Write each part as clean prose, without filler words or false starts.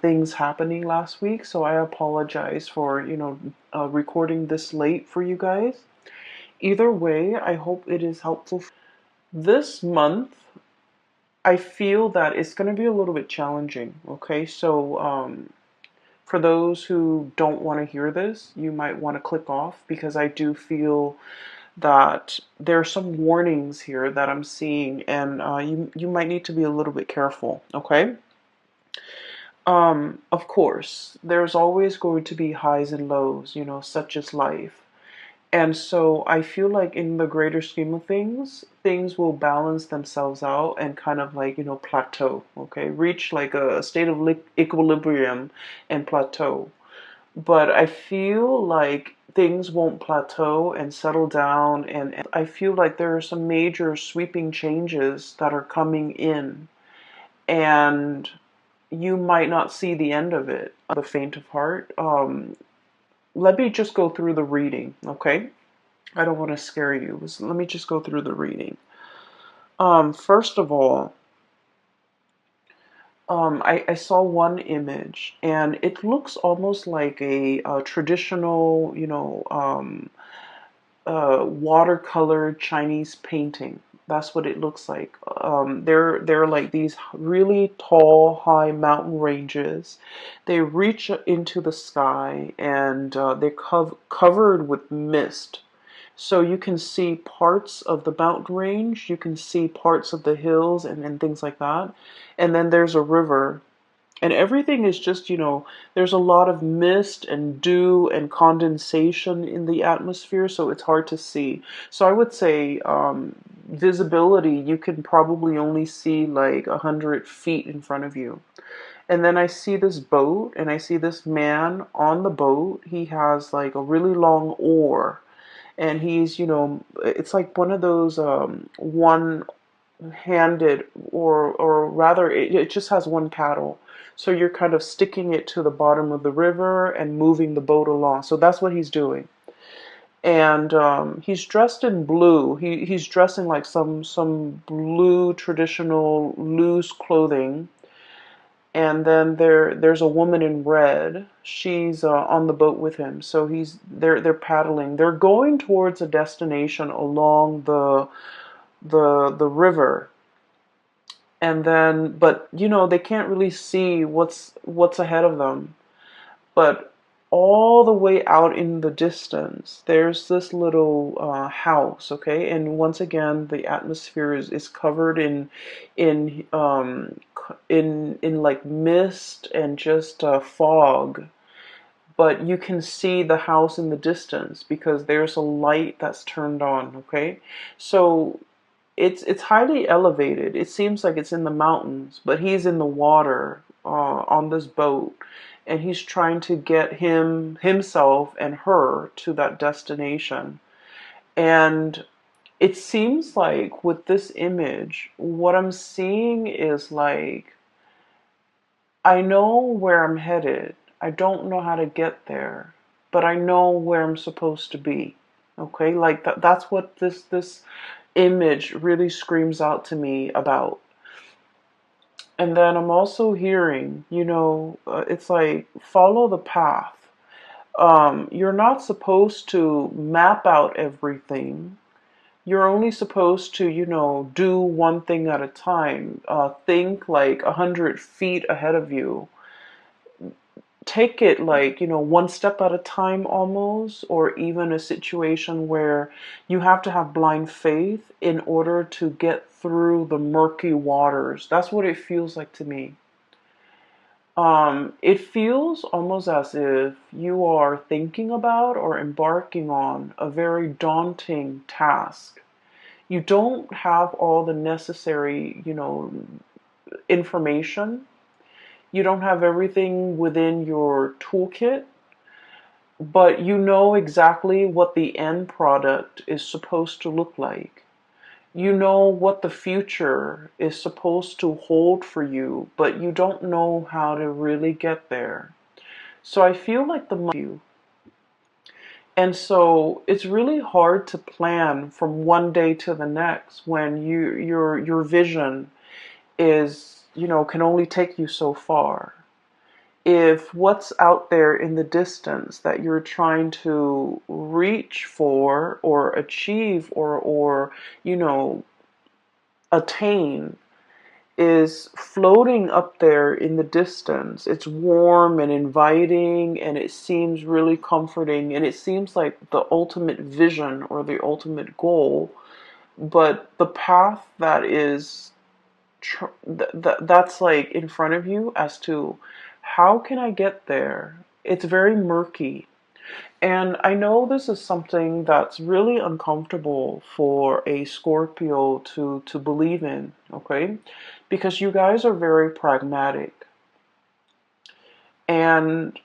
things happening last week, so I apologize for, recording this late for you guys. Either way, I hope it is helpful. This month, I feel that it's going to be a little bit challenging, okay? So, for those who don't want to hear this, you might want to click off because I do feel that there are some warnings here that I'm seeing, and you might need to be a little bit careful, okay? Of course, there's always going to be highs and lows, such as life. And so I feel like in the greater scheme of things, things will balance themselves out and kind of like, plateau, okay? Reach like a state of equilibrium and plateau. But I feel like things won't plateau and settle down, and I feel like there are some major sweeping changes that are coming in. And you might not see the end of it, the faint of heart. Let me just go through the reading, okay? I don't want to scare you. So let me just go through the reading. First of all, I saw one image, and it looks almost like a traditional, watercolor Chinese painting. That's what it looks like. They're like these really tall, high mountain ranges. They reach into the sky, and they're covered with mist. So you can see parts of the mountain range, you can see parts of the hills and things like that. And then there's a river. And everything is just, there's a lot of mist and dew and condensation in the atmosphere, so it's hard to see. So I would say visibility, you can probably only see like 100 feet in front of you. And then I see this boat, and I see this man on the boat. He has like a really long oar, and he's, it's like one of those one-handed, or rather, it just has one paddle. So you're kind of sticking it to the bottom of the river and moving the boat along. So that's what he's doing. And he's dressed in blue. He's dressed in like some blue traditional loose clothing. And then there's a woman in red. She's on the boat with him. So they're paddling. They're going towards a destination along the river. And then, but they can't really see what's ahead of them. But all the way out in the distance, there's this little house, okay? And once again, the atmosphere is covered in in like mist and just fog. But you can see the house in the distance because there's a light that's turned on, okay? So it's highly elevated. It seems like it's in the mountains, but he's in the water on this boat, and he's trying to get himself and her to that destination. And it seems like with this image, what I'm seeing is like, I know where I'm headed. I don't know how to get there, but I know where I'm supposed to be. Okay, like that's what this image really screams out to me about. And then I'm also hearing, it's like follow the path. You're not supposed to map out everything. You're only supposed to, do one thing at a time. Think like 100 feet ahead of you. Take it like, one step at a time almost, or even a situation where you have to have blind faith in order to get through the murky waters. That's what it feels like to me. It feels almost as if you are thinking about or embarking on a very daunting task. You don't have all the necessary, information. You don't have everything within your toolkit, but you know exactly what the end product is supposed to look like. You know what the future is supposed to hold for you, but you don't know how to really get there. So I feel like you. And so it's really hard to plan from one day to the next when your vision is, can only take you so far. if what's out there in the distance that you're trying to reach for or achieve or you know attain is floating up there in the distance. It's warm and inviting and it seems really comforting and it seems like the ultimate vision or the ultimate goal, but the path that is that's like in front of you as to how can I get there? It's very murky. And I know this is something that's really uncomfortable for a Scorpio to believe in, okay? Because you guys are very pragmatic. And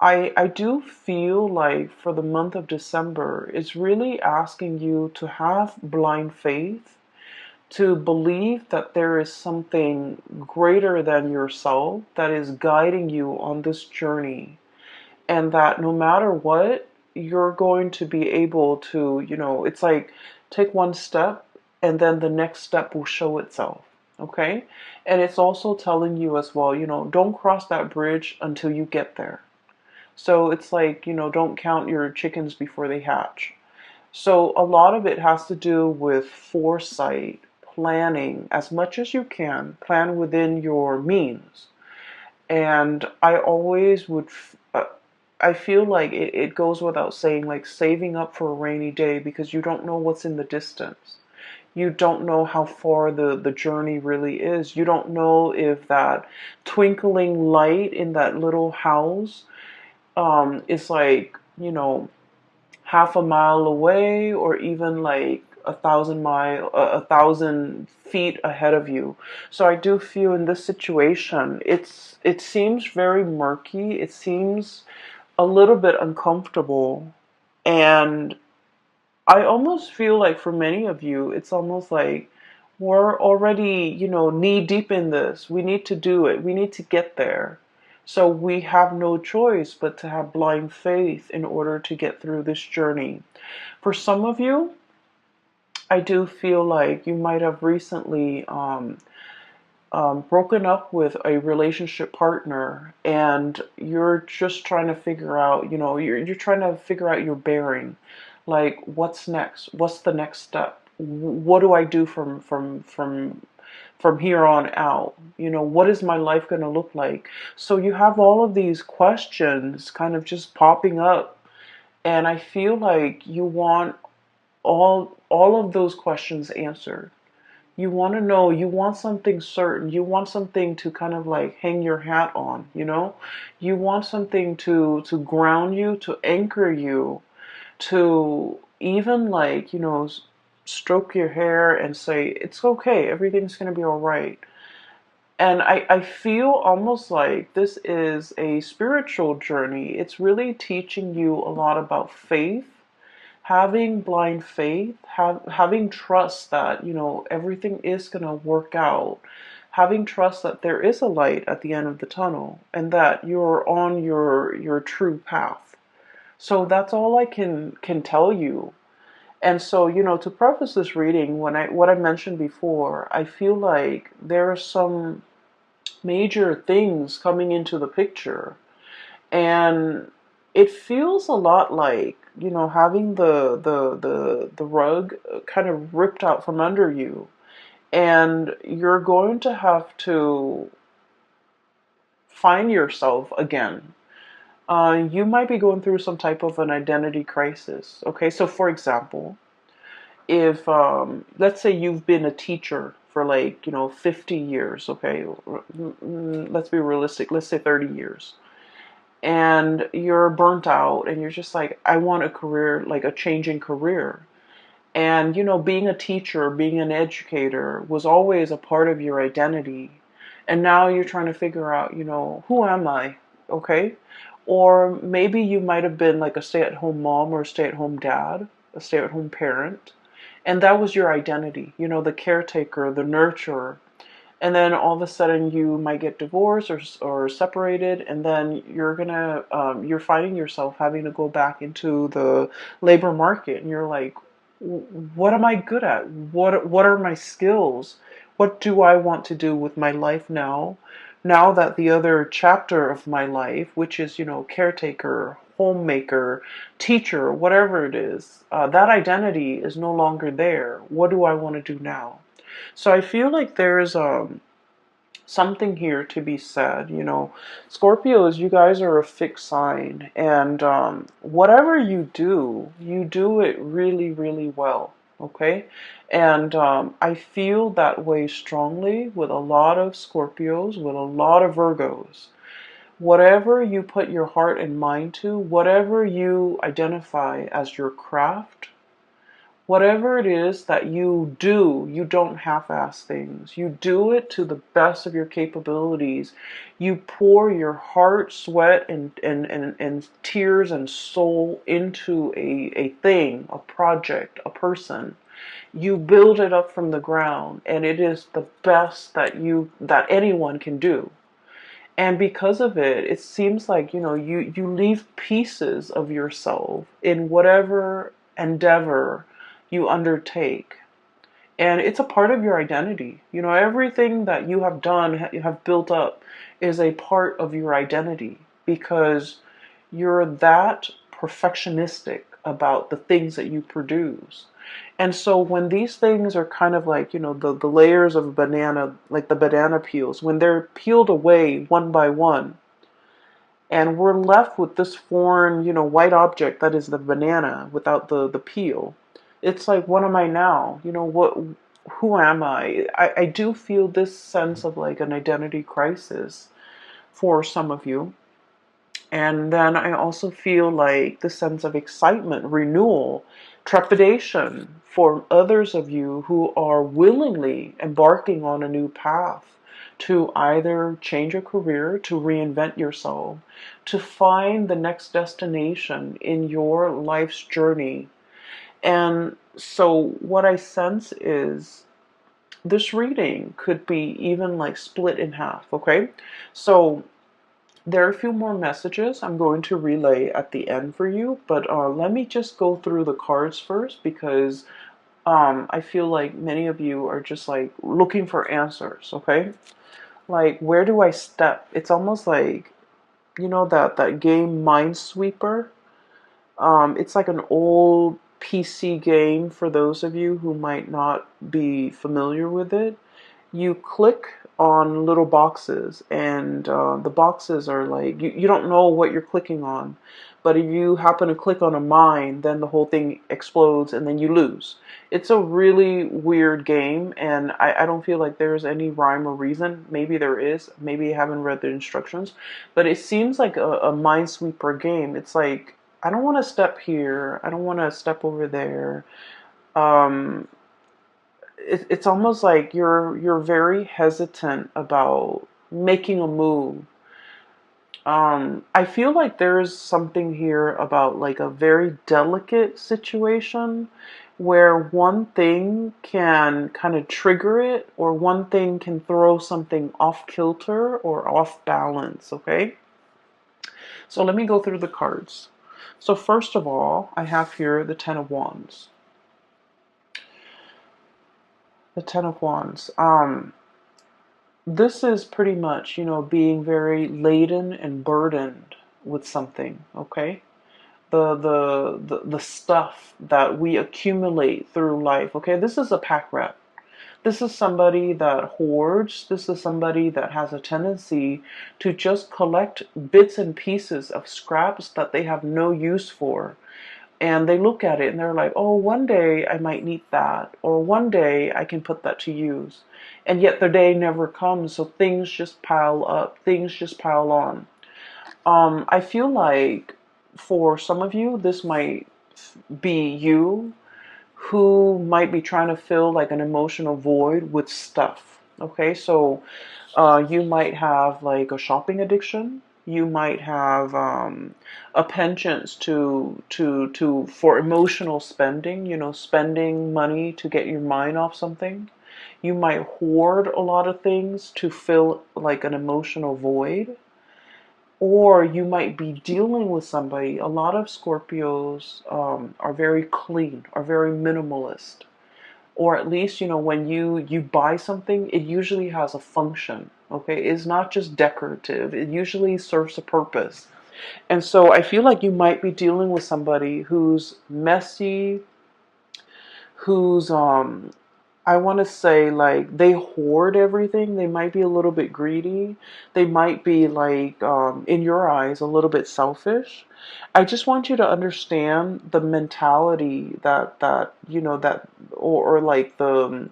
I do feel like for the month of December, it's really asking you to have blind faith, to believe that there is something greater than yourself that is guiding you on this journey, and that no matter what, you're going to be able to, it's like take one step and then the next step will show itself. Okay. And it's also telling you as well, don't cross that bridge until you get there. So it's like, don't count your chickens before they hatch. So a lot of it has to do with foresight, planning as much as you can, plan within your means. And I always would, I feel like it goes without saying, like saving up for a rainy day because you don't know what's in the distance. You don't know how far the journey really is. You don't know if that twinkling light in that little house is like, half a mile away or even like 1,000 feet ahead of you. So I do feel in this situation, it seems very murky. It seems a little bit uncomfortable. And I almost feel like for many of you, it's almost like we're already, knee deep in this. We need to do it. We need to get there. So we have no choice but to have blind faith in order to get through this journey. For some of you, I do feel like you might have recently broken up with a relationship partner and you're just trying to figure out, you're trying to figure out your bearing. Like, what's next? What's the next step? What do I do from here on out? What is my life going to look like? So you have all of these questions kind of just popping up, and I feel like you want all of those questions answered. You want to know, you want something certain, you want something to kind of like hang your hat on, you want something to ground you, to anchor you, to even like, stroke your hair and say, it's okay, everything's going to be all right. And I feel almost like this is a spiritual journey. It's really teaching you a lot about faith, having blind faith, having trust that, everything is going to work out, having trust that there is a light at the end of the tunnel and that you're on your true path. So that's all I can tell you. And so, to preface this reading, what I mentioned before, I feel like there are some major things coming into the picture. And it feels a lot like, having the rug kind of ripped out from under you. And you're going to have to find yourself again. You might be going through some type of an identity crisis. Okay, so for example, if let's say you've been a teacher for like 50 years, okay, let's be realistic, let's say 30 years, and you're burnt out and you're just like, I want a career, like a changing career. And being a teacher, being an educator was always a part of your identity, and now you're trying to figure out, who am I? Okay. Or maybe you might have been like a stay-at-home mom or a stay-at-home dad, a stay-at-home parent, and that was your identity, the caretaker, the nurturer. And then all of a sudden you might get divorced or separated, and then you're finding yourself having to go back into the labor market, and you're like, what am I good at? What are my skills? What do I want to do with my life now? Now that the other chapter of my life, which is, caretaker, homemaker, teacher, whatever it is, that identity is no longer there. What do I want to do now? So I feel like there is something here to be said. Scorpios, you guys are a fixed sign, and whatever you do it really, really well. Okay, and I feel that way strongly with a lot of Scorpios, with a lot of Virgos. Whatever you put your heart and mind to, whatever you identify as your craft, whatever it is that you do, you don't half-ass things. You do it to the best of your capabilities. You pour your heart, sweat, and tears and soul into a thing, a project, a person. You build it up from the ground, and it is the best that anyone can do. And because of it, it seems like, you leave pieces of yourself in whatever endeavor you undertake. And it's a part of your identity. Everything that you have done, you have built up, is a part of your identity because you're that perfectionistic about the things that you produce. And so when these things are kind of like, the layers of a banana, like the banana peels, when they're peeled away one by one, and we're left with this foreign, white object that is the banana without the peel. It's like, what am I now? Who am I? I do feel this sense of like an identity crisis for some of you. And then I also feel like the sense of excitement, renewal, trepidation for others of you who are willingly embarking on a new path to either change a career, to reinvent yourself, to find the next destination in your life's journey. And so what I sense is this reading could be even like split in half, okay? So there are a few more messages I'm going to relay at the end for you, but let me just go through the cards first because I feel like many of you are just like looking for answers, okay? Like, where do I step? It's almost like, that game Minesweeper. It's like an old PC game for those of you who might not be familiar with it. You click on little boxes, and the boxes are like, you don't know what you're clicking on, but if you happen to click on a mine, then the whole thing explodes and then you lose. It's a really weird game, and I don't feel like there's any rhyme or reason. Maybe there is, maybe I haven't read the instructions, but it seems like a minesweeper game. It's like, I don't want to step here, I don't want to step over there. um, it's almost like you're very hesitant about making a move. I feel like there's something here about like a very delicate situation where one thing can kind of trigger it, or one thing can throw something off kilter or off balance, okay? So let me go through the cards. So first of all, I have here the Ten of Wands. The Ten of Wands. This is pretty much, being very laden and burdened with something, okay? The stuff that we accumulate through life, okay? This is a pack rat. This is somebody that hoards. This is somebody that has a tendency to just collect bits and pieces of scraps that they have no use for. And they look at it and they're like, oh, one day I might need that, or one day I can put that to use. And yet the day never comes, so things just pile up, things just pile on. I feel like for some of you, this might be you who might be trying to fill like an emotional void with stuff. Okay, so you might have like a shopping addiction. You might have a penchant to for emotional spending. Spending money to get your mind off something. You might hoard a lot of things to fill like an emotional void. Or you might be dealing with somebody. A lot of Scorpios are very clean, are very minimalist. Or at least, when you buy something, it usually has a function. Okay, it's not just decorative. It usually serves a purpose. And so I feel like you might be dealing with somebody who's messy, who's I want to say like they hoard everything. They might be a little bit greedy. They might be like in your eyes a little bit selfish. I just want you to understand the mentality that you know that or like the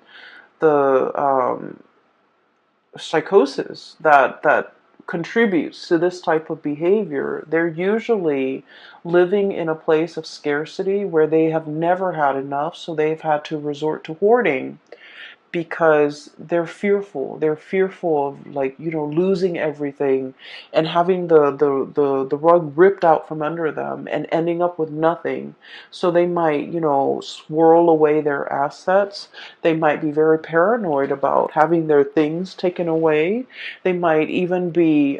psychosis that contributes to this type of behavior. They're usually living in a place of scarcity where they have never had enough, so they've had to resort to hoarding because they're fearful. They're fearful of, like, losing everything and having the rug ripped out from under them and ending up with nothing. So they might, swirl away their assets. They might be very paranoid about having their things taken away. They might even be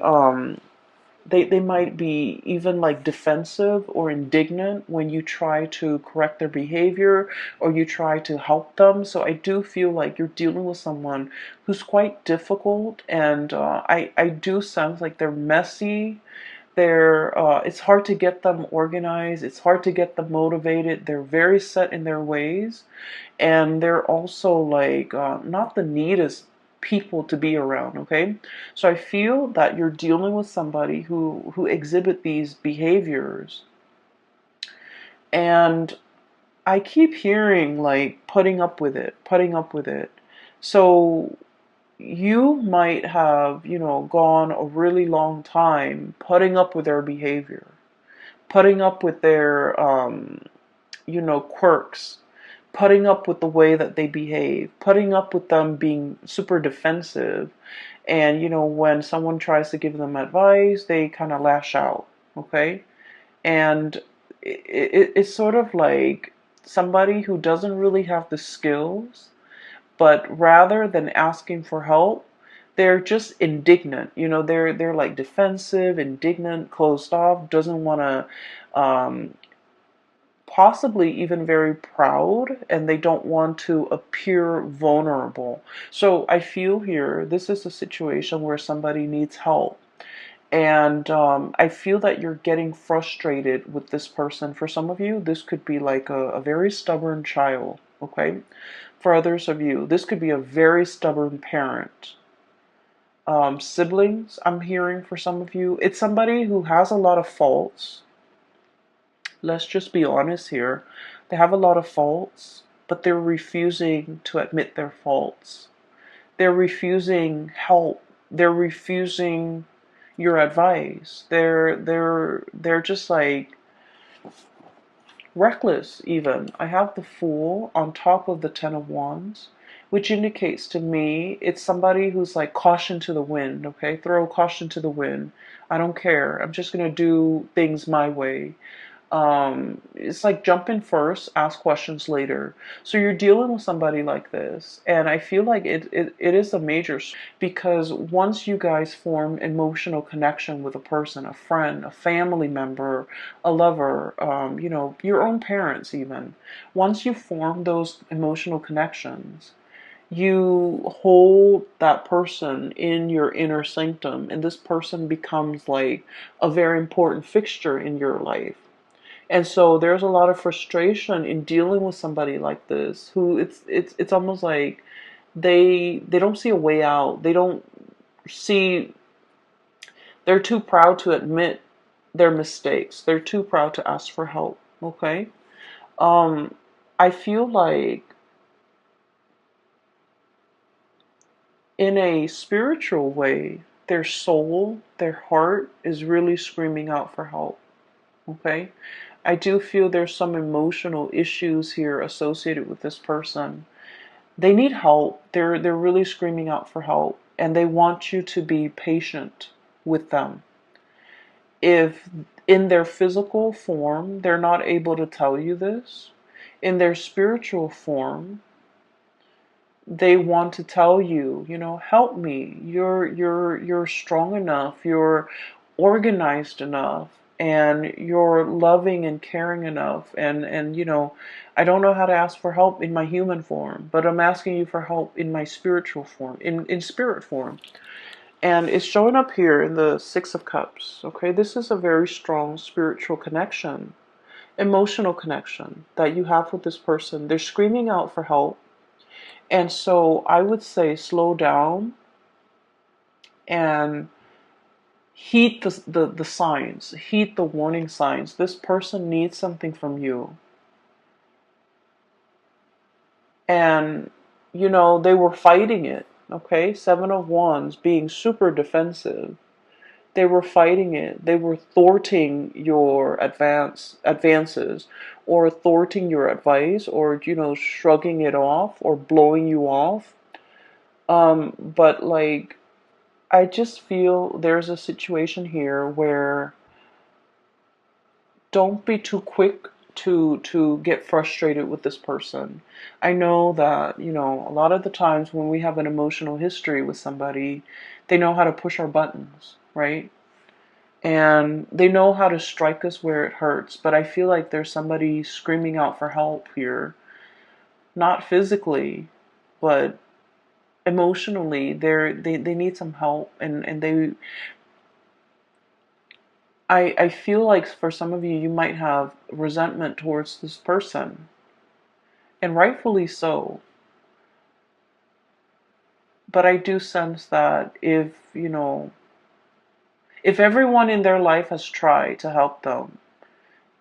they might be even like defensive or indignant when you try to correct their behavior or you try to help them. So I do feel like you're dealing with someone who's quite difficult, and I do sense like they're messy. It's hard to get them organized. It's hard to get them motivated. They're very set in their ways, and they're also like not the neatest people to be around. Okay, so I feel that you're dealing with somebody who exhibit these behaviors, and I keep hearing like putting up with it, putting up with it. So you might have, gone a really long time putting up with their behavior, putting up with their quirks, putting up with the way that they behave, putting up with them being super defensive. And, when someone tries to give them advice, they kind of lash out. Okay. And it's sort of like somebody who doesn't really have the skills, but rather than asking for help, they're just indignant. They're like defensive, indignant, closed off, doesn't want to possibly even very proud, and they don't want to appear vulnerable. So I feel here this is a situation where somebody needs help. And I feel that you're getting frustrated with this person. For some of you, this could be like a very stubborn child, okay? For others of you, this could be a very stubborn parent. Siblings, I'm hearing for some of you. It's somebody who has a lot of faults. Let's just be honest here. They have a lot of faults, but they're refusing to admit their faults. They're refusing help. They're refusing your advice. They're just like reckless even. I have the Fool on top of the Ten of Wands, which indicates to me it's somebody who's like caution to the wind, okay? Throw caution to the wind. I don't care. I'm just going to do things my way. It's like jump in first, ask questions later. So you're dealing with somebody like this, and I feel like it is a major because once you guys form emotional connection with a person, a friend, a family member, a lover, your own parents even, once you form those emotional connections, you hold that person in your inner sanctum, and this person becomes like a very important fixture in your life. And so there's a lot of frustration in dealing with somebody like this who it's almost like they don't see a way out. They don't see they're too proud to admit their mistakes. They're too proud to ask for help, okay? Um I feel like in a spiritual way, their soul, their heart is really screaming out for help, okay? I do feel there's some emotional issues here associated with this person. They need help. They're really screaming out for help, and they want you to be patient with them. If in their physical form they're not able to tell you this, in their spiritual form they want to tell you, help me. You're strong enough. You're organized enough, and you're loving and caring enough. And I don't know how to ask for help in my human form, but I'm asking you for help in my spiritual form, in spirit form. And it's showing up here in the Six of Cups. Okay, this is a very strong spiritual connection, emotional connection that you have with this person. They're screaming out for help. And so I would say slow down and heed the signs, heed the warning signs. This person needs something from you. And, they were fighting it. Okay, Seven of Wands being super defensive. They were fighting it. They were thwarting your advances, or thwarting your advice, or shrugging it off or blowing you off. But like, I just feel there's a situation here where don't be too quick to get frustrated with this person. I know that, a lot of the times when we have an emotional history with somebody, they know how to push our buttons, right? And they know how to strike us where it hurts. But I feel like there's somebody screaming out for help here, not physically, but emotionally. They need some help, and I feel like for some of you, you might have resentment towards this person, and rightfully so. But I do sense that if everyone in their life has tried to help them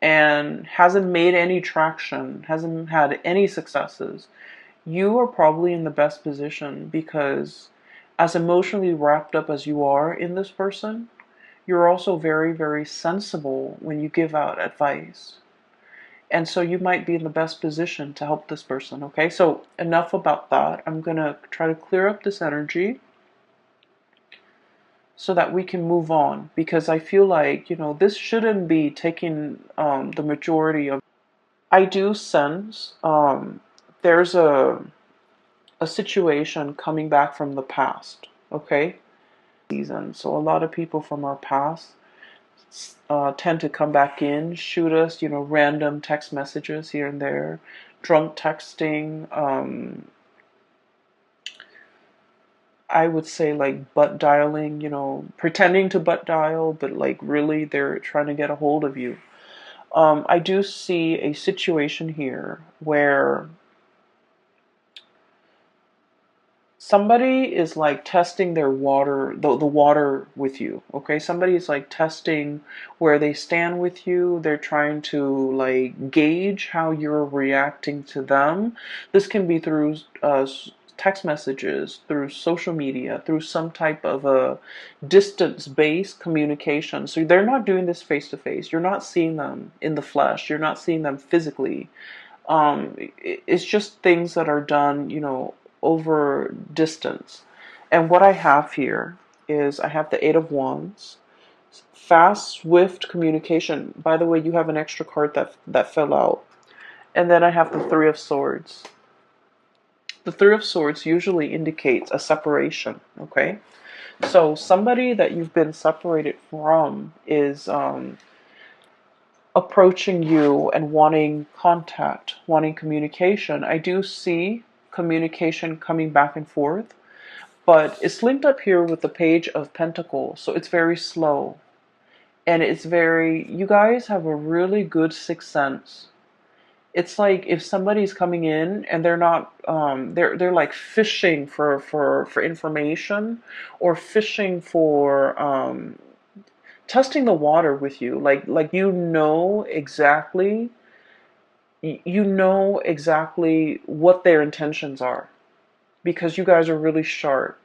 and hasn't made any traction, hasn't had any successes, you are probably in the best position, because as emotionally wrapped up as you are in this person, you're also very, very sensible when you give out advice. And so you might be in the best position to help this person, okay? So enough about that. I'm going to try to clear up this energy so that we can move on, because I feel like, this shouldn't be taking the majority of. I do sense there's a situation coming back from the past, okay? Season. So a lot of people from our past tend to come back in, shoot us, random text messages here and there, drunk texting, I would say like butt dialing, pretending to butt dial, but like really they're trying to get a hold of you. I do see a situation here where somebody is like testing their water, the water with you, okay? Somebody is like testing where they stand with you. They're trying to like gauge how you're reacting to them. This can be through text messages, through social media, through some type of a distance-based communication. So they're not doing this face to face. You're not seeing them in the flesh. You're not seeing them physically. It's just things that are done, over distance. And what I have here is I have the Eight of Wands, fast, swift communication. By the way, you have an extra card that fell out. And then I have the Three of Swords. The Three of Swords usually indicates a separation, okay? So somebody that you've been separated from is approaching you and wanting contact, wanting communication. I do see communication coming back and forth, but it's linked up here with the Page of Pentacles, so it's very slow. And you guys have a really good sixth sense. It's like if somebody's coming in and they're not, they're like fishing for information, or fishing for, testing the water with you. Like you know exactly what their intentions are, because you guys are really sharp.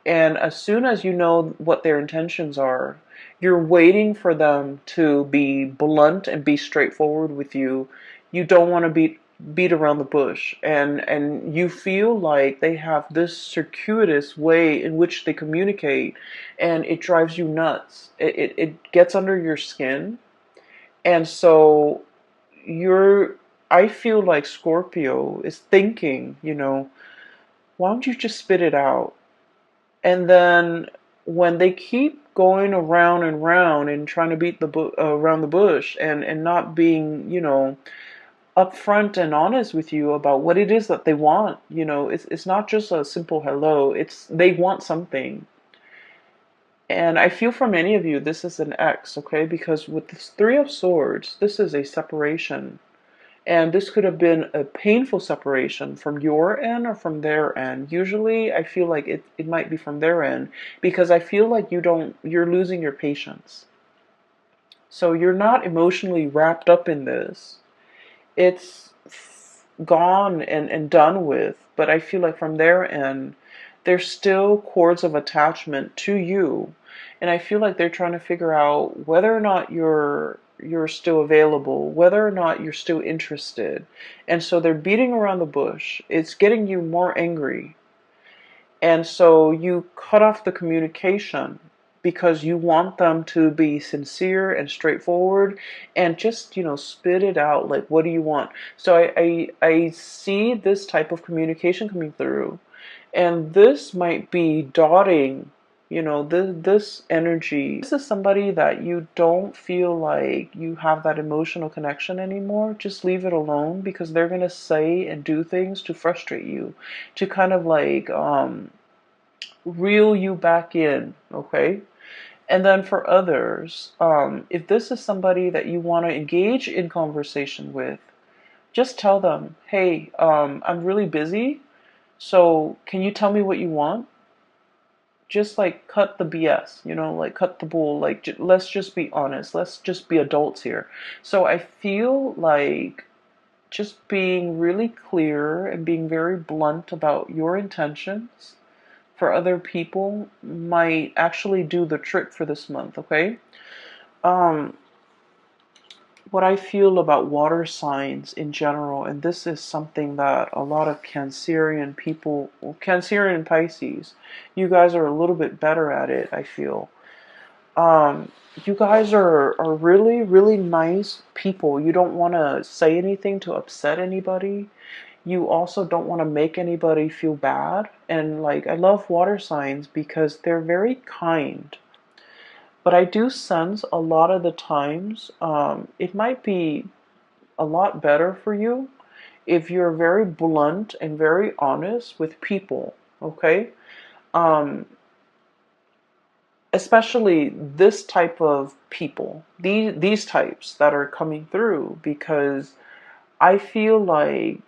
And as soon as you know what their intentions are, you're waiting for them to be blunt and be straightforward with you. You don't want to beat around the bush, and you feel like they have this circuitous way in which they communicate, and it drives you nuts. It gets under your skin. And so you're I feel like Scorpio is thinking, why don't you just spit it out? And then when they keep going around and round and trying to beat around the bush, and not being, upfront and honest with you about what it is that they want, it's not just a simple hello. It's they want something. And I feel for many of you, this is an X, okay? Because with this Three of Swords, this is a separation. And this could have been a painful separation from your end or from their end. Usually, I feel like it might be from their end because I feel like you're losing your patience. So you're not emotionally wrapped up in this. It's gone and done with, but I feel like from their end, there's still cords of attachment to you, and I feel like they're trying to figure out whether or not you're still available, whether or not you're still interested, and so they're beating around the bush. It's getting you more angry, and so you cut off the communication because you want them to be sincere and straightforward and just, spit it out. Like, what do you want? So I see this type of communication coming through. And this might be dotting, this energy. This is somebody that you don't feel like you have that emotional connection anymore. Just leave it alone because they're going to say and do things to frustrate you, to kind of like reel you back in, okay? And then for others, if this is somebody that you want to engage in conversation with, just tell them, hey, I'm really busy, so can you tell me what you want? Just like cut the BS, like cut the bull. Like, let's just be honest. Let's just be adults here. So I feel like just being really clear and being very blunt about your intentions for other people might actually do the trick for this month, okay? Um, what I feel about water signs in general, and this is something that a lot of Cancerian people, Cancerian and Pisces, you guys are a little bit better at it, I feel. Um, you guys are really, really nice people. You don't want to say anything to upset anybody. You also don't want to make anybody feel bad. And like, I love water signs because they're very kind. But I do sense a lot of the times it might be a lot better for you if you're very blunt and very honest with people, okay? Um, Especially this type of people, these types that are coming through, because I feel like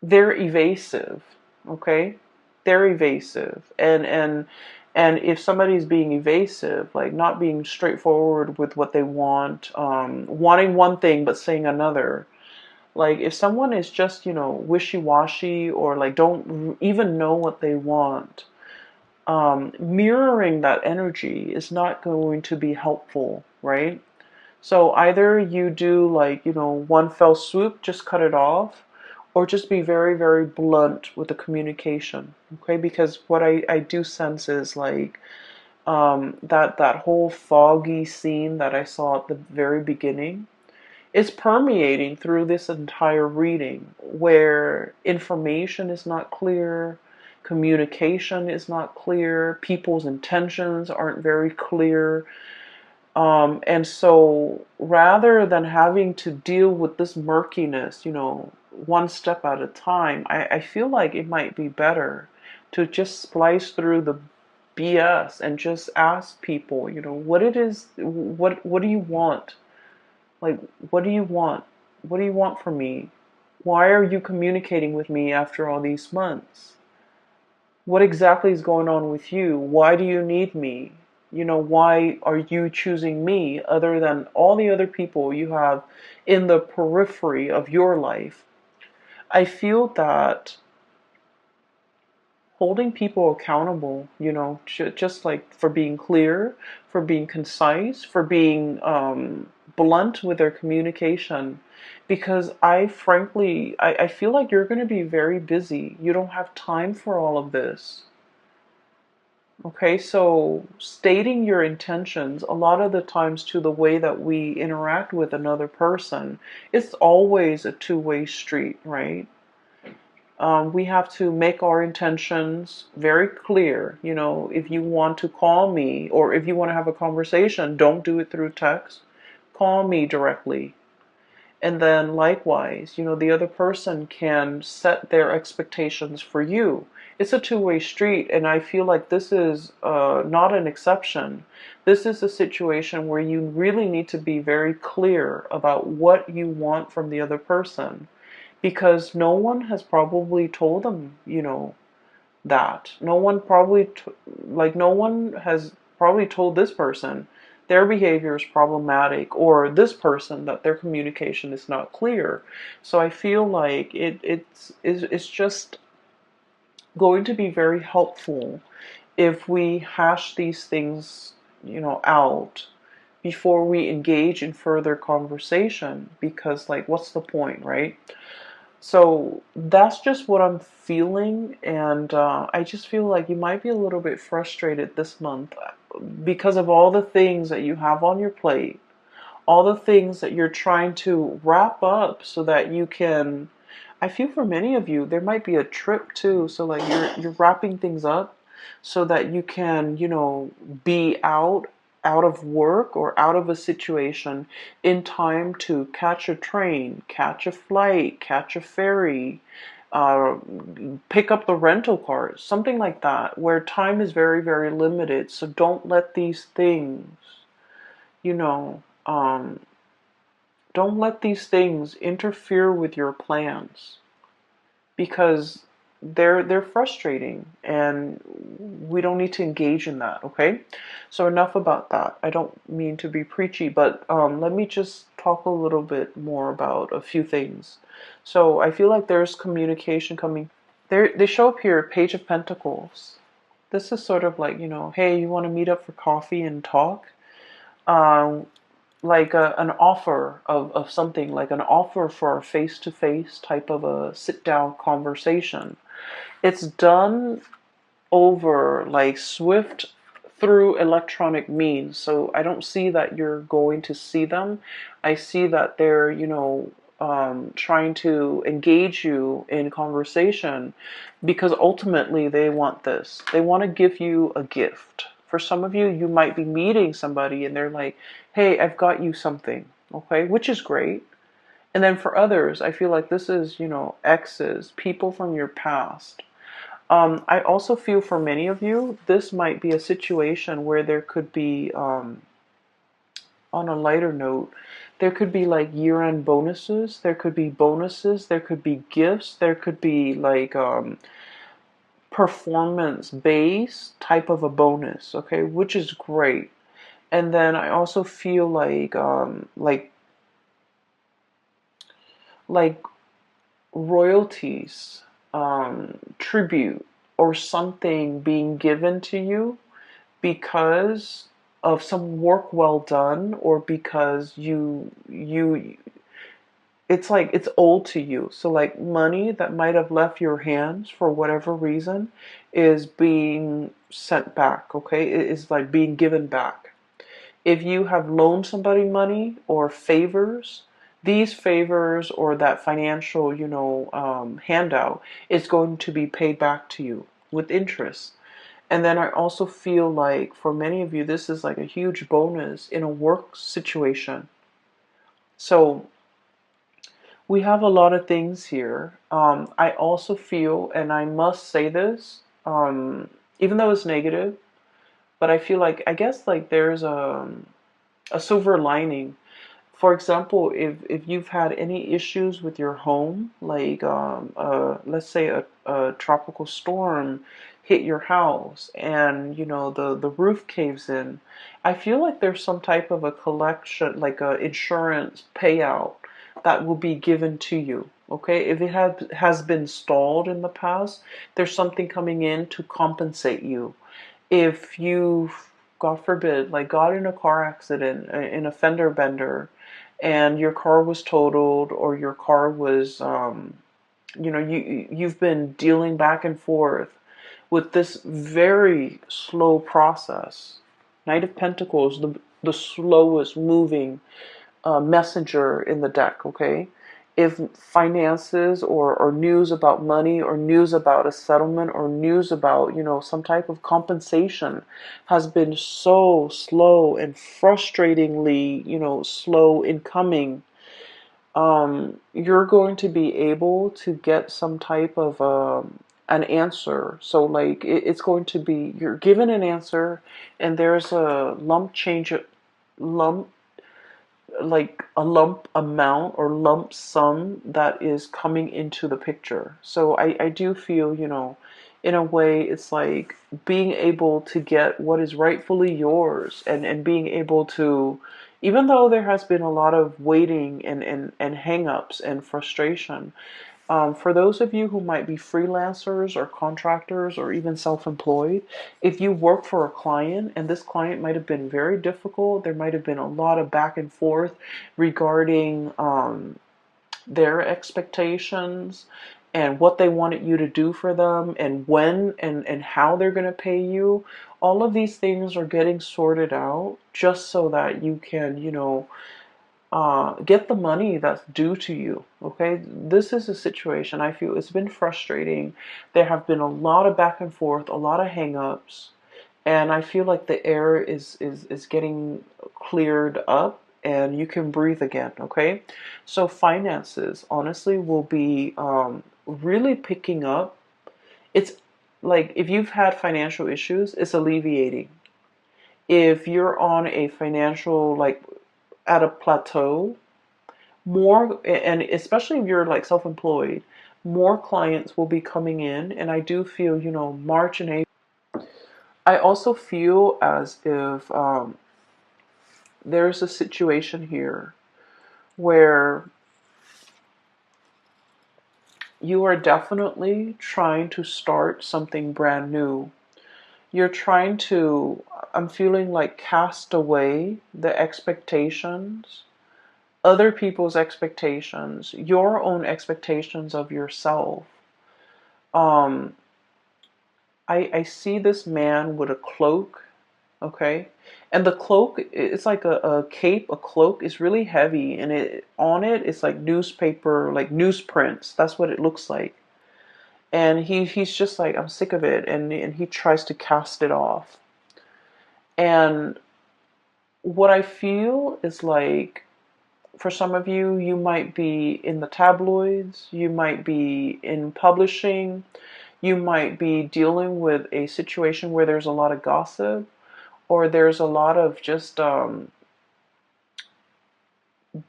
they're evasive, okay? They're evasive. And if somebody's being evasive, like not being straightforward with what they want, wanting one thing but saying another, like if someone is just, wishy-washy or like don't even know what they want, mirroring that energy is not going to be helpful, right? So either you do like, one fell swoop, just cut it off, or just be very, very blunt with the communication, okay? Because what I do sense is like that whole foggy scene that I saw at the very beginning is permeating through this entire reading, where information is not clear, communication is not clear, people's intentions aren't very clear. And so rather than having to deal with this murkiness, one step at a time, I feel like it might be better to just splice through the BS and just ask people, what it is, what do you want? Like, what do you want? What do you want from me? Why are you communicating with me after all these months? What exactly is going on with you? Why do you need me? Why are you choosing me other than all the other people you have in the periphery of your life? I feel that holding people accountable, just like for being clear, for being concise, for being blunt with their communication. Because I frankly, I feel like you're going to be very busy. You don't have time for all of this. Okay, so stating your intentions, a lot of the times to the way that we interact with another person, it's always a two-way street, right? We have to make our intentions very clear. If you want to call me or if you want to have a conversation, don't do it through text. Call me directly. And then likewise, the other person can set their expectations for you. It's a two-way street, and I feel like this is not an exception. This is a situation where you really need to be very clear about what you want from the other person, because no one has probably told them, that. No one probably, no one has probably told this person their behavior is problematic, or this person that their communication is not clear. So I feel like it's just going to be very helpful if we hash these things, out before we engage in further conversation, because like what's the point, right? So that's just what I'm feeling, and I just feel like you might be a little bit frustrated this month because of all the things that you have on your plate, all the things that you're trying to wrap up so that you can. I feel for many of you there might be a trip too, so like you're wrapping things up so that you can, be out of work or out of a situation in time to catch a train, catch a flight, catch a ferry, uh, pick up the rental car, something like that, where time is very, very limited. So don't let these things, you know, um, don't let these things interfere with your plans, because they're frustrating, and we don't need to engage in that. Okay, so enough about that. I don't mean to be preachy, but let me just talk a little bit more about a few things. So I feel like there's communication coming there. They show up here, Page of Pentacles. This is sort of like, hey, you want to meet up for coffee and talk, um, like an offer of something, like an offer for a face-to-face type of a sit-down conversation. It's done over like swift through electronic means. So I don't see that you're going to see them. I see that they're, trying to engage you in conversation, because ultimately they want this. They want to give you a gift. For some of you, you might be meeting somebody and they're like, hey, I've got you something. Okay, which is great. And then for others, I feel like this is, exes, people from your past. I also feel for many of you, this might be a situation where there could be, on a lighter note, there could be like year-end bonuses, there could be bonuses, there could be gifts, there could be like performance-based type of a bonus, okay, which is great. And then I also feel like royalties, tribute, or something being given to you because of some work well done, or because it's like it's owed to you. So like money that might have left your hands for whatever reason is being sent back, okay? It is like being given back. If you have loaned somebody money or favors, these favors or that financial, handout is going to be paid back to you with interest. And then I also feel like for many of you, this is like a huge bonus in a work situation. So we have a lot of things here. I also feel, and I must say this, even though it's negative, but I feel like, I guess like there's a silver lining. For example, if you've had any issues with your home, like let's say a tropical storm hit your house and the roof caves in, I feel like there's some type of a collection, like a insurance payout that will be given to you. Okay, if it has been stalled in the past, there's something coming in to compensate you. If you, God forbid, like got in a car accident, in a fender bender, and your car was totaled, or your car was, you've been dealing back and forth with this very slow process. Knight of Pentacles, the slowest moving messenger in the deck, okay? If finances or news about money, or news about a settlement, or news about, some type of compensation has been so slow and frustratingly, slow in coming, you're going to be able to get some type of an answer. So like it's going to be, you're given an answer, and there's a lump like a lump amount or lump sum that is coming into the picture. So I do feel, in a way, it's like being able to get what is rightfully yours, and being able to, even though there has been a lot of waiting and hang-ups and frustration, for those of you who might be freelancers or contractors or even self-employed, if you work for a client and this client might have been very difficult, there might have been a lot of back and forth regarding their expectations and what they wanted you to do for them and when and how they're going to pay you. All of these things are getting sorted out just so that you can, get the money that's due to you. Okay, this is a situation I feel it's been frustrating. There have been a lot of back and forth, a lot of hang-ups, and I feel like the air is getting cleared up and you can breathe again. Okay, so finances honestly will be really picking up. It's like if you've had financial issues, it's alleviating. If you're on a financial, like, at a plateau, more, and especially if you're like self-employed, more clients will be coming in. And I do feel, March and April, I also feel as if there's a situation here where you are definitely trying to start something brand new. You're trying to, I'm feeling like, cast away the expectations, other people's expectations, your own expectations of yourself. Um, I see this man with a cloak, okay? And the cloak, it's like a cape, a cloak is really heavy, and on it it's like newspaper, like newsprints. That's what it looks like. And he's just like, I'm sick of it, and he tries to cast it off. And what I feel is like, for some of you, you might be in the tabloids, you might be in publishing, you might be dealing with a situation where there's a lot of gossip, or there's a lot of just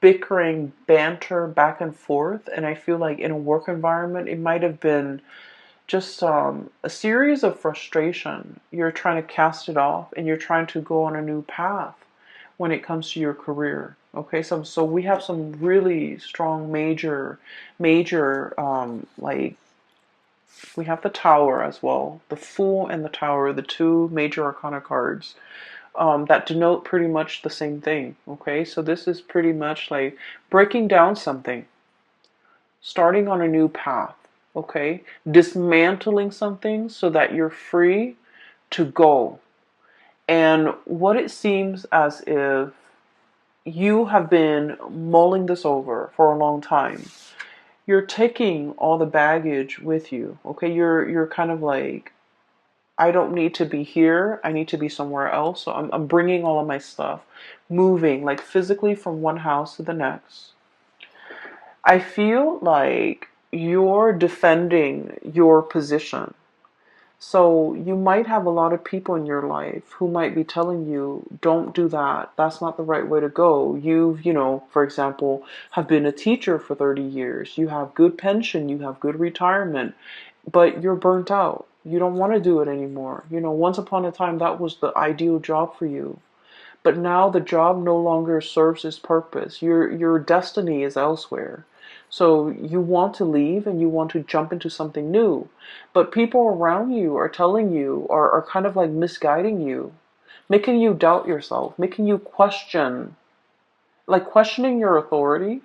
bickering, banter back and forth. And I feel like in a work environment, it might have been just a series of frustration. You're trying to cast it off and you're trying to go on a new path when it comes to your career. Okay, so we have some really strong major like, we have the Tower as well. The Fool and the Tower, the two major arcana cards that denote pretty much the same thing. Okay, so this is pretty much like breaking down something, starting on a new path. Okay, dismantling something so that you're free to go. And what it seems as if you have been mulling this over for a long time. You're taking all the baggage with you. Okay, you're kind of like, I don't need to be here. I need to be somewhere else. So I'm bringing all of my stuff, moving like physically from one house to the next. I feel like you're defending your position. So you might have a lot of people in your life who might be telling you, don't do that. That's not the right way to go. You've, for example, have been a teacher for 30 years. You have good pension. You have good retirement, but you're burnt out. You don't want to do it anymore. Once upon a time, that was the ideal job for you. But now the job no longer serves its purpose. Your destiny is elsewhere. So you want to leave and you want to jump into something new. But people around you are telling you, are kind of like misguiding you, making you doubt yourself, making you question, like questioning your authority,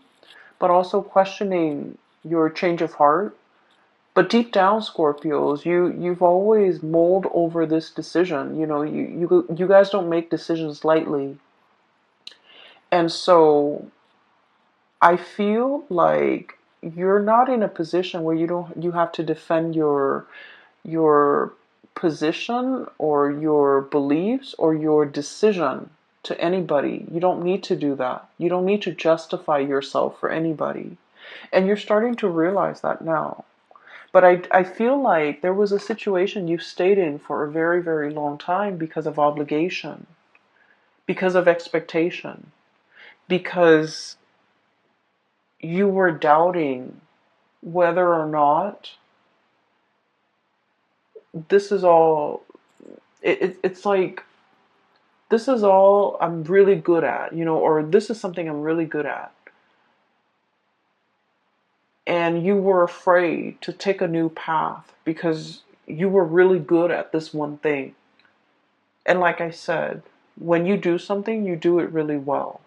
but also questioning your change of heart. But deep down, Scorpios, you've always mulled over this decision. You guys don't make decisions lightly. And so I feel like you're not in a position where you have to defend your position or your beliefs or your decision to anybody. You don't need to do that. You don't need to justify yourself for anybody. And you're starting to realize that now. But I feel like there was a situation you stayed in for a very, very long time because of obligation, because of expectation, because you were doubting whether or not this is all, it's like, this is all I'm really good at, or this is something I'm really good at. And you were afraid to take a new path because you were really good at this one thing. And like I said, when you do something, you do it really well.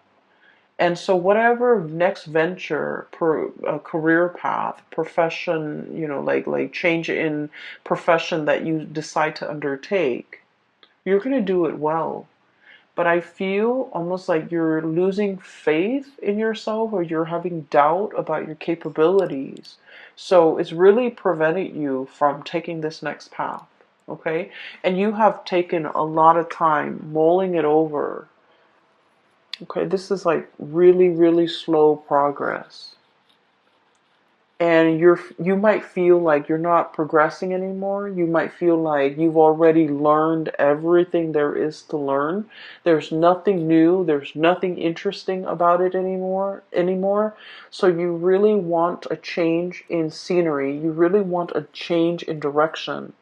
And so whatever next venture, career path, profession, like change in profession that you decide to undertake, you're going to do it well. But I feel almost like you're losing faith in yourself, or you're having doubt about your capabilities. So it's really preventing you from taking this next path. Okay? And you have taken a lot of time mulling it over. Okay, this is like really, really slow progress. And you might feel like you're not progressing anymore. You might feel like you've already learned everything there is to learn. There's nothing new, there's nothing interesting about it anymore. So you really want a change in scenery. You really want a change in direction.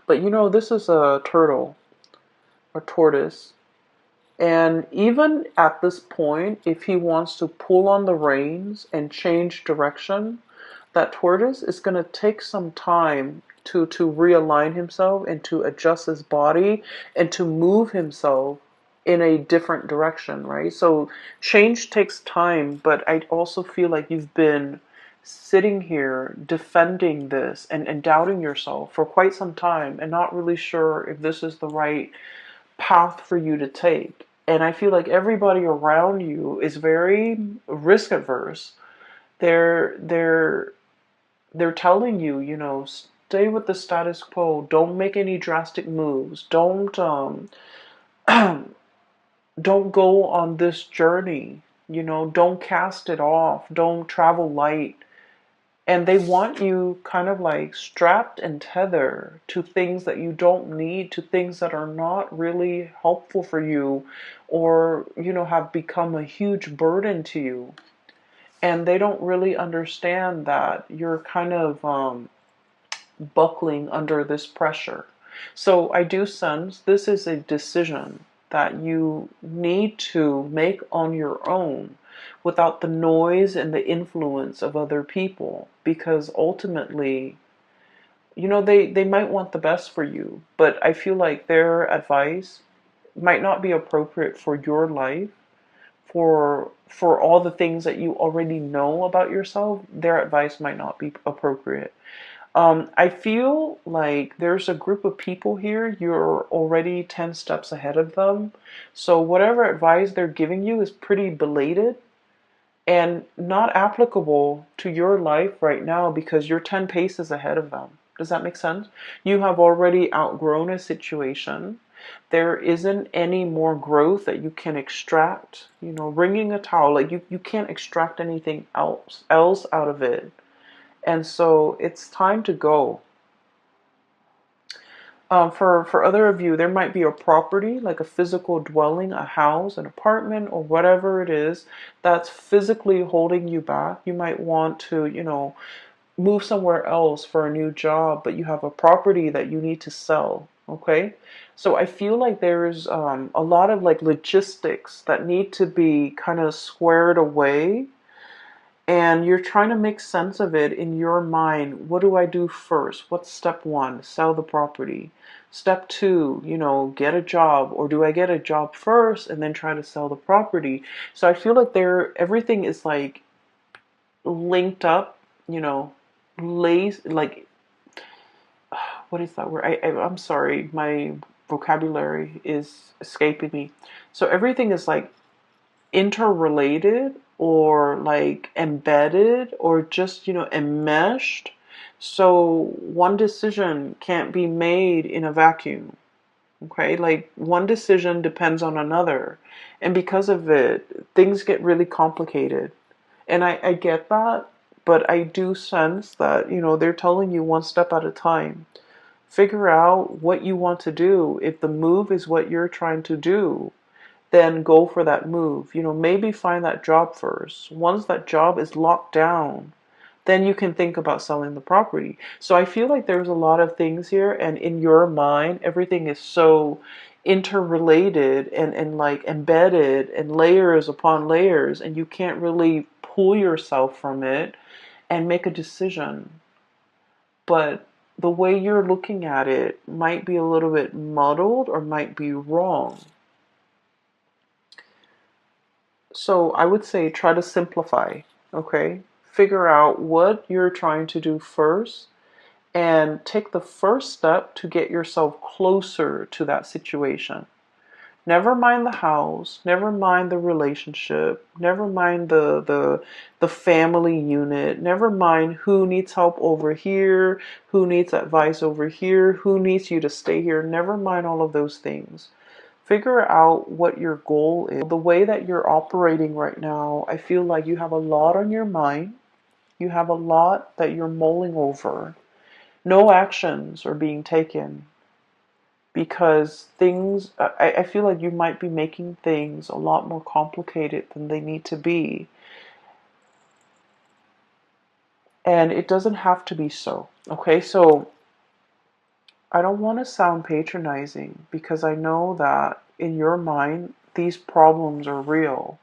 But this is a turtle, a tortoise. And even at this point, if he wants to pull on the reins and change direction, that tortoise is going to take some time to realign himself and to adjust his body and to move himself in a different direction, right? So change takes time, but I also feel like you've been sitting here defending this and doubting yourself for quite some time and not really sure if this is the right path for you to take. And I feel like everybody around you is very risk averse. They're they're telling you, stay with the status quo. Don't make any drastic moves. Don't go on this journey. Don't cast it off. Don't travel light. And they want you kind of like strapped and tethered to things that you don't need, to things that are not really helpful for you, or, have become a huge burden to you. And they don't really understand that you're kind of buckling under this pressure. So I do sense this is a decision that you need to make on your own without the noise and the influence of other people, because ultimately, they might want the best for you, but I feel like their advice might not be appropriate for your life, for all the things that you already know about yourself. Their advice might not be appropriate. I feel like there's a group of people here, you're already 10 steps ahead of them. So whatever advice they're giving you is pretty belated and not applicable to your life right now because you're 10 paces ahead of them. Does that make sense? You have already outgrown a situation. There isn't any more growth that you can extract. Wringing a towel, like you can't extract anything else out of it. And so it's time to go. For other of you, there might be a property, like a physical dwelling, a house, an apartment, or whatever it is that's physically holding you back. You might want to, move somewhere else for a new job, but you have a property that you need to sell. Okay? So I feel like there's a lot of like logistics that need to be kind of squared away, and you're trying to make sense of it in your mind. What do I do first? What's step one? Sell the property. Step two, get a job. Or do I get a job first and then try to sell the property? So I feel like everything is like linked up, like, what is that word? I'm sorry, my vocabulary is escaping me. So everything is like interrelated or like embedded or just enmeshed, so one decision can't be made in a vacuum. Okay, like one decision depends on another, and because of it things get really complicated. And I get that, But I do sense that, they're telling you one step at a time. Figure out what you want to do. If the move is what you're trying to do, then go for that move. Maybe find that job first. Once that job is locked down, then you can think about selling the property. So I feel like there's a lot of things here, and in your mind, everything is so interrelated and like embedded and layers upon layers, and you can't really pull yourself from it and make a decision. But the way you're looking at it might be a little bit muddled or might be wrong. So I would say try to simplify, okay? Figure out what you're trying to do first and take the first step to get yourself closer to that situation. Never mind the house, never mind the relationship, never mind the family unit, never mind who needs help over here, who needs advice over here, who needs you to stay here. Never mind all of those things. Figure out what your goal is. The way that you're operating right now, I feel like you have a lot on your mind. You have a lot that you're mulling over. No actions are being taken because I feel like you might be making things a lot more complicated than they need to be. And it doesn't have to be so. Okay, so I don't want to sound patronizing because I know that in your mind, these problems are real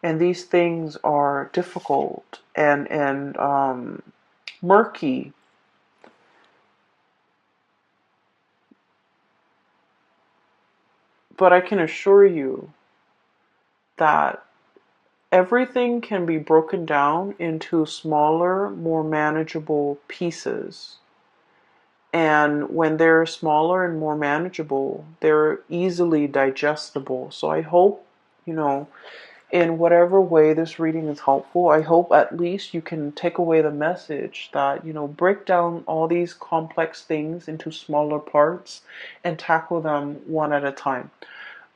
and these things are difficult and murky. But I can assure you that everything can be broken down into smaller, more manageable pieces. And when they're smaller and more manageable, they're easily digestible. So I hope, in whatever way this reading is helpful, I hope at least you can take away the message that, break down all these complex things into smaller parts and tackle them one at a time.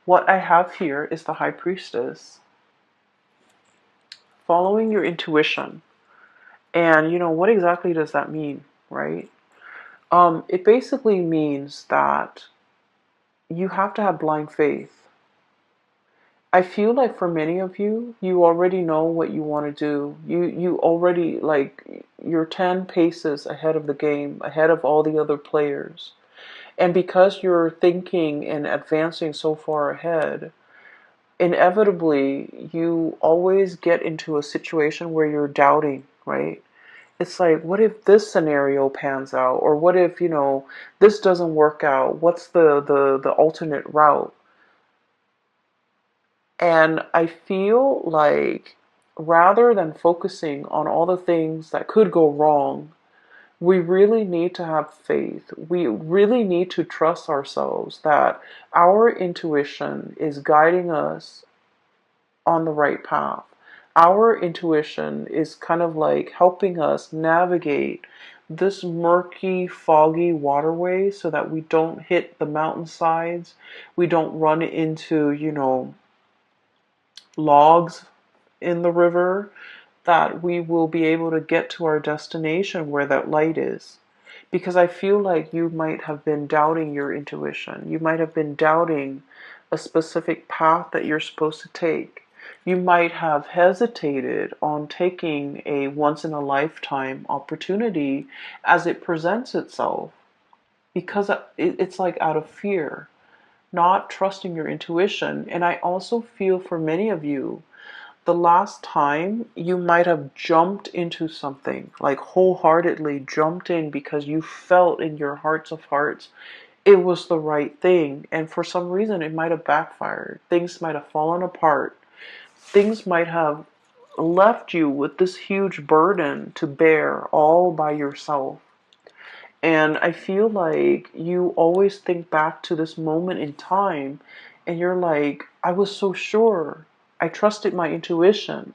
What I have here is the High Priestess. Following your intuition. And, what exactly does that mean, right? It basically means that you have to have blind faith. I feel like for many of you, you already know what you want to do. You already, like, you're 10 paces ahead of the game, ahead of all the other players. And because you're thinking and advancing so far ahead, inevitably you always get into a situation where you're doubting, right? It's like, what if this scenario pans out? Or what if, this doesn't work out? What's the alternate route? And I feel like rather than focusing on all the things that could go wrong, we really need to have faith. We really need to trust ourselves that our intuition is guiding us on the right path. Our intuition is kind of like helping us navigate this murky, foggy waterway so that we don't hit the mountainsides. We don't run into, logs in the river, that we will be able to get to our destination where that light is. Because I feel like you might have been doubting your intuition. You might have been doubting a specific path that you're supposed to take. You might have hesitated on taking a once in a lifetime opportunity as it presents itself because it's like out of fear, not trusting your intuition. And I also feel for many of you, the last time you might have jumped into something, like wholeheartedly jumped in because you felt in your hearts of hearts it was the right thing. And for some reason, it might have backfired. Things might have fallen apart. Things might have left you with this huge burden to bear all by yourself. And I feel like you always think back to this moment in time and you're like, I was so sure. I trusted my intuition.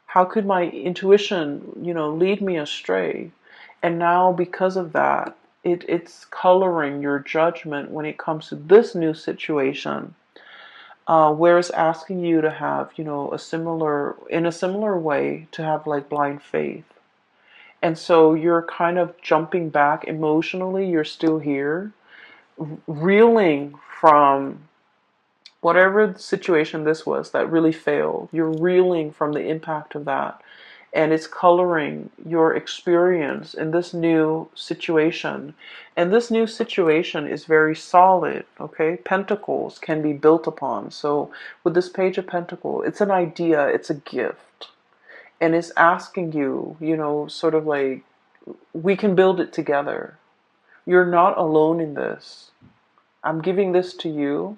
How could my intuition, lead me astray? And now because of that, it's coloring your judgment when it comes to this new situation. Where it's asking you to have, in a similar way, to have like blind faith. And so you're kind of jumping back emotionally. You're still here, reeling from whatever the situation this was that really failed. You're reeling from the impact of that. And it's coloring your experience in this new situation. And this new situation is very solid, okay? Pentacles can be built upon. So with this Page of Pentacles, it's an idea, it's a gift. And it's asking you, sort of like, we can build it together. You're not alone in this. I'm giving this to you.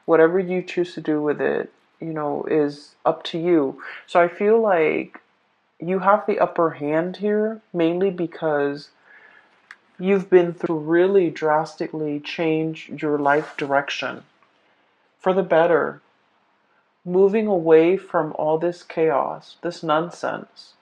Whatever you choose to do with it, is up to you. So I feel like you have the upper hand here, mainly because you've been through really drastically change your life direction for the better, moving away from all this chaos, this nonsense,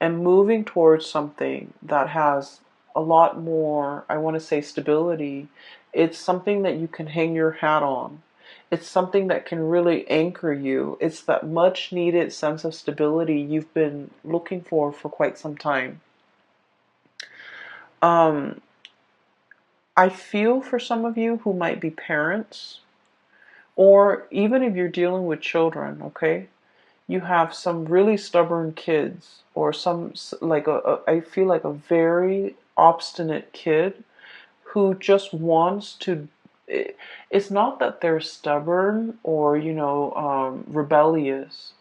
and moving towards something that has a lot more, I want to say, stability. It's something that you can hang your hat on. It's something that can really anchor you. It's that much needed sense of stability you've been looking for quite some time. Um, I feel for some of you who might be parents, or even if you're dealing with children, okay? You have some really stubborn kids, or some, like I feel like a very obstinate kid who just wants to. It's not that they're stubborn or rebellious.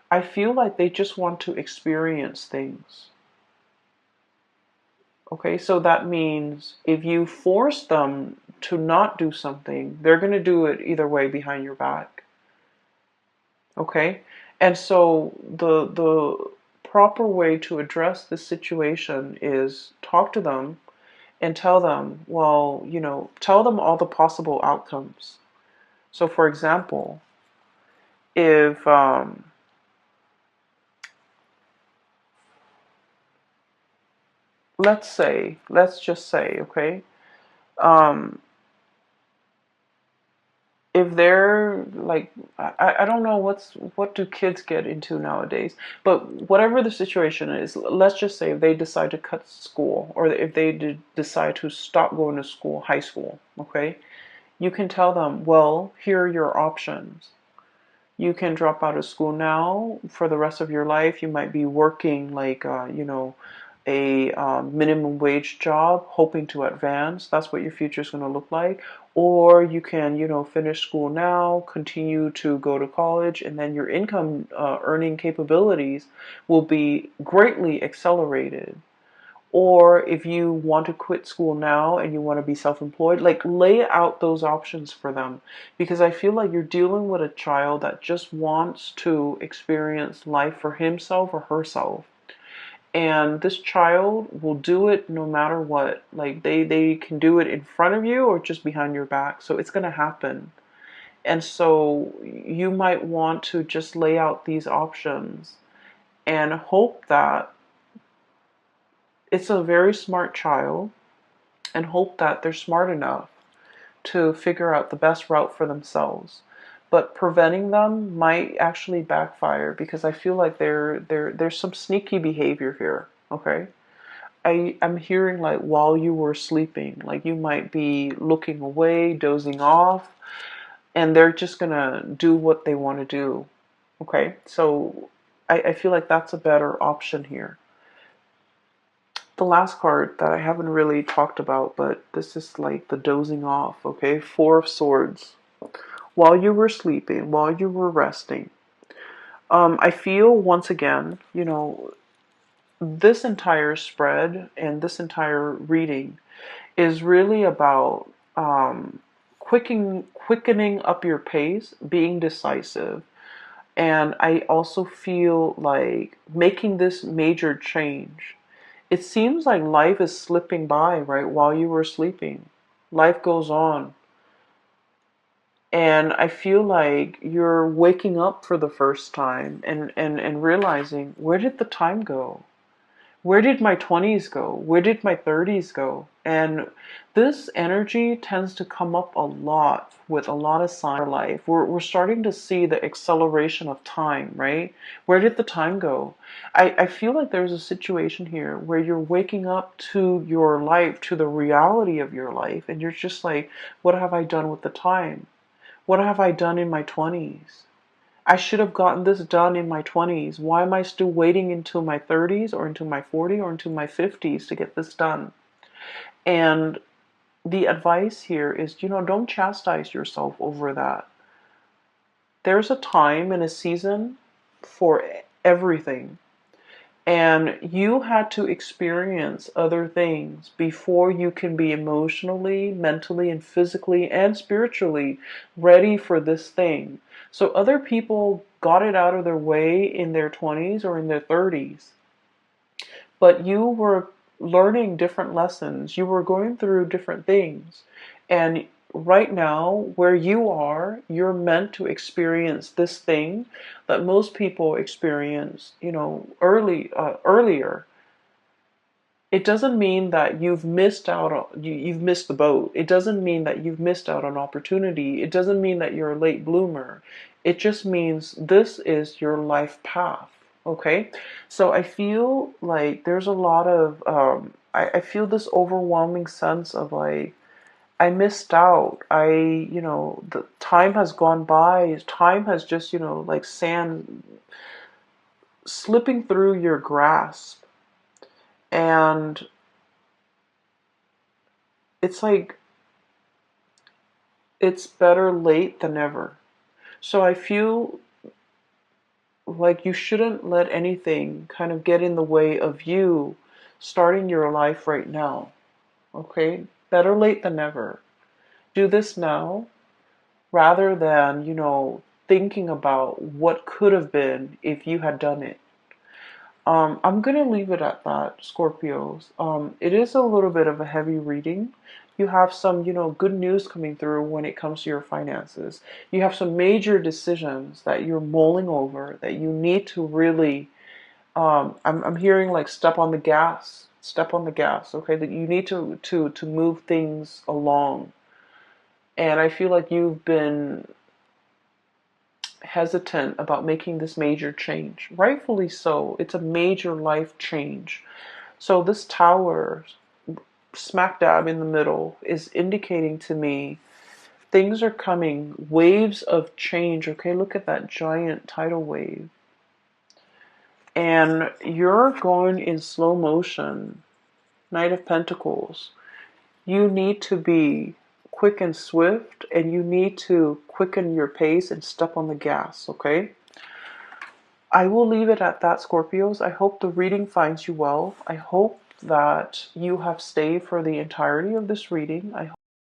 I feel like they just want to experience things. Okay, so that means if you force them to not do something, they're going to do it either way behind your back. Okay, and so the proper way to address this situation is talk to them and tell them, well, tell them all the possible outcomes. So, for example, if let's just say, okay, um, if they're like, I don't know what do kids get into nowadays, but whatever the situation is, let's just say if they decide to cut school, or if they decide to stop going to school, high school, okay, you can tell them, well, here are your options. You can drop out of school now for the rest of your life. You might be working like, a minimum wage job, hoping to advance. That's what your future is going to look like. Or you can, finish school now, continue to go to college, and then your income earning capabilities will be greatly accelerated. Or if you want to quit school now and you want to be self-employed, like lay out those options for them. Because I feel like you're dealing with a child that just wants to experience life for himself or herself. And this child will do it no matter what. Like they can do it in front of you or just behind your back. So it's going to happen. And so you might want to just lay out these options and hope that it's a very smart child, and hope that they're smart enough to figure out the best route for themselves. But preventing them might actually backfire, because I feel like there's some sneaky behavior here. Okay, I'm hearing like while you were sleeping, like you might be looking away, dozing off, and they're just gonna do what they want to do. Okay, so I feel like that's a better option here. The last card that I haven't really talked about, but this is like the dozing off, okay? Four of Swords. While you were sleeping, while you were resting, I feel once again, this entire spread and this entire reading is really about quickening up your pace, being decisive. And I also feel like making this major change. It seems like life is slipping by, right, while you were sleeping. Life goes on. And I feel like you're waking up for the first time and realizing, where did the time go? Where did my 20s go? Where did my 30s go? And this energy tends to come up a lot with a lot of signs in our life. We're starting to see the acceleration of time, right? Where did the time go? I feel like there's a situation here where you're waking up to your life, to the reality of your life, and you're just like, what have I done with the time? What have I done in my 20s? I should have gotten this done in my 20s. Why am I still waiting until my 30s or until my 40s or until my 50s to get this done? And the advice here is, don't chastise yourself over that. There's a time and a season for everything. And you had to experience other things before you can be emotionally, mentally, and physically and spiritually ready for this thing. So other people got it out of their way in their 20s or in their 30s, but you were learning different lessons. You were going through different things. And right now, where you are, you're meant to experience this thing that most people experience, earlier. It doesn't mean that you've missed out on, you've missed the boat. It doesn't mean that you've missed out on opportunity. It doesn't mean that you're a late bloomer. It just means this is your life path. Okay? So I feel like there's a lot of, I feel this overwhelming sense of like, I missed out. The time has gone by. Time has just, like sand slipping through your grasp. And it's like, it's better late than never. So I feel like you shouldn't let anything kind of get in the way of you starting your life right now. Okay? Better late than never. Do this now rather than, thinking about what could have been if you had done it. I'm going to leave it at that, Scorpios. It is a little bit of a heavy reading. You have some, good news coming through when it comes to your finances. You have some major decisions that you're mulling over that you need to really, I'm hearing like step on the gas, okay? That you need to move things along. And I feel like you've been hesitant about making this major change. Rightfully so. It's a major life change. So this tower, smack dab in the middle, is indicating to me things are coming, waves of change. Okay, look at that giant tidal wave. And you're going in slow motion. Knight of Pentacles. You need to be quick and swift, and you need to quicken your pace and step on the gas, okay? I will leave it at that, Scorpios. I hope the reading finds you well. I hope that you have stayed for the entirety of this reading. I